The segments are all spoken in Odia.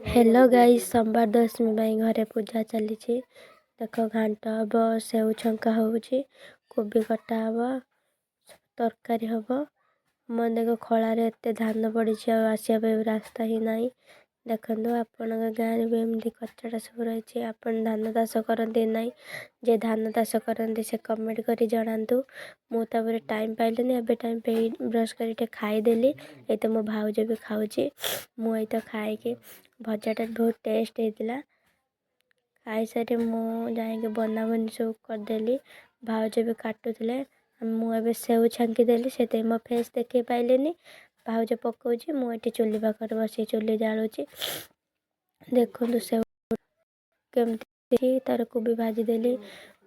हेलो गाइस, सोमवार दशमी ପାଇଁ ଘରେ ପୂଜା ଚାଲିଛି। ଦେଖ ଘାଣ୍ଟ ହବ, ସେଉ ଛଙ୍କା ହେଉଛି, କୋବି କଟା ହବ, ତରକାରୀ ହବ। ମୋ ଦେଖ ଖଳାରେ ଏତେ ଧାନ ପଡ଼ିଛି, ଆଉ ଆସିବା ପାଇଁ ରାସ୍ତା ହିଁ ନାହିଁ। ଦେଖନ୍ତୁ ଆପଣଙ୍କ ଗାଁରେ ବି ଏମିତି କଚଡ଼ା ସବୁ ରହିଛି। ଆପଣ ଧାନ ଚାଷ କରନ୍ତି ନାହିଁ? ଯେ ଧାନ ଚାଷ କରନ୍ତି ସେ କମେଣ୍ଟ କରି ଜଣାନ୍ତୁ। ମୁଁ ତାପରେ ଟାଇମ୍ ପାଇଲିନି, ଏବେ ଟାଇମ୍ ପାଇ ବ୍ରସ୍ କରି ଟିକେ ଖାଇଦେଲି। ଏଇ ତ ମୋ ଭାଉଜ ବି ଖାଉଛି। ମୁଁ ଏଇ ତ ଖାଇକି ଭଜାଟା ବହୁତ ଟେଷ୍ଟ ହେଇଥିଲା। ଖାଇସାରି ମୁଁ ଯାଇକି ବନାବନି ସବୁ କରିଦେଲି। ଭାଉଜ ବି କାଟୁଥିଲେ। ମୁଁ ଏବେ ସେଉ ଛାଙ୍କିଦେଲି, ସେଥିପାଇଁ ମୋ ଫେସ୍ ଦେଖେଇ ପାଇଲିନି। ଭାଉଜ ପକଉଛି, ମୁଁ ଏଠି ଚୁଲି ପାଖରେ ବସି ଚୁଲି ଜାଳୁଛି। ଦେଖନ୍ତୁ ସେଉ କେମିତି ତାର କୋବି ଭାଜିଦେଲି।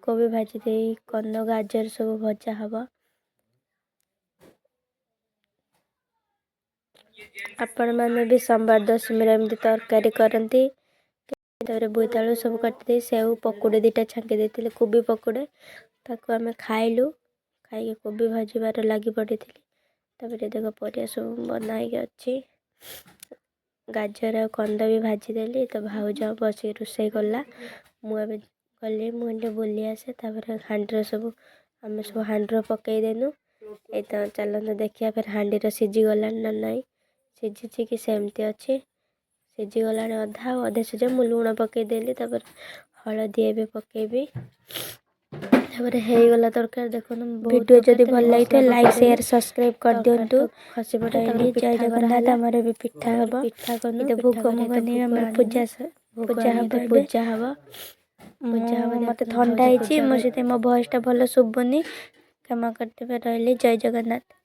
କୋବି ଭାଜି ଦେଇ କନ ଗାଜର ସବୁ ଭଜା ହବ। ଆପଣମାନେ ବି ସୋମବାର ଦଶମୀରେ ଏମିତି ତରକାରୀ କରନ୍ତି। ତାପରେ ବୋଇତାଳୁ ସବୁ କାଟିଦେଇ ସେଉ ପକୁଡ଼ି ଦୁଇଟା ଛାଙ୍କି ଦେଇଥିଲେ, କୋବି ପକୁଡ଼ି। ତାକୁ ଆମେ ଖାଇଲୁ। ଖାଇକି କୋବି ଭାଜିବାରେ ଲାଗି ପଡ଼ିଥିଲି। ତାପରେ ଦେଖ ପରିବା ସବୁ ବନା ହେଇକି ଅଛି। ଗାଜର ଆଉ କନ୍ଦା ବି ଭାଜିଦେଲି। ତ ଭାଉଜ ବସିକି ରୋଷେଇ କଲା। ମୁଁ ଏବେ ଗଲି, ମୁଁ ଟିକେ ବୁଲି ଆସେ। ତାପରେ ହାଣ୍ଡିର ସବୁ ଆମେ ସବୁ ହାଣ୍ଡିର ପକେଇଦେଲୁ। ଏଇ ତ ଚାଲନ୍ତୁ ଦେଖିବା ଫେର ହାଣ୍ଡିର ସିଝିଗଲାଣି ନା ନାହିଁ। ସିଝିଛି କି ସେମିତି ଅଛି। ସିଝିଗଲାଣି ଅଧା, ଆଉ ଅଧା ସିଝା। ମୁଁ ଲୁଣ ପକେଇଦେଲି, ତାପରେ ହଳଦୀ ଏବେ ପକେଇବି। ତାପରେ ହେଇଗଲା ତରକାରୀ। ଦେଖନ୍ତୁ ଭିଡ଼ିଓ ଯଦି ଭଲ ଲାଗିଥାଏ ଲାଇକ୍ ସେୟାର ସବସ୍କ୍ରାଇବ୍ କରିଦିଅନ୍ତୁ। ଖସି ପଡ଼େଇଲି। ଜୟ ଜଗନ୍ନାଥ। ଆମର ଏବେ ପିଠା ହବ। ଏଇତ ଭୋଗ ମୁଗ ନେଇ ଆମର ପୂଜା ହବ। ମୋତେ ଥଣ୍ଡା ହେଇଛି, ମୋ ସେଥିପାଇଁ ମୋ ଭଏସ୍ଟା ଭଲ ଶୁଭୁନି, କ୍ଷମା କରିଦେବେ। ରହିଲି। ଜୟ ଜଗନ୍ନାଥ।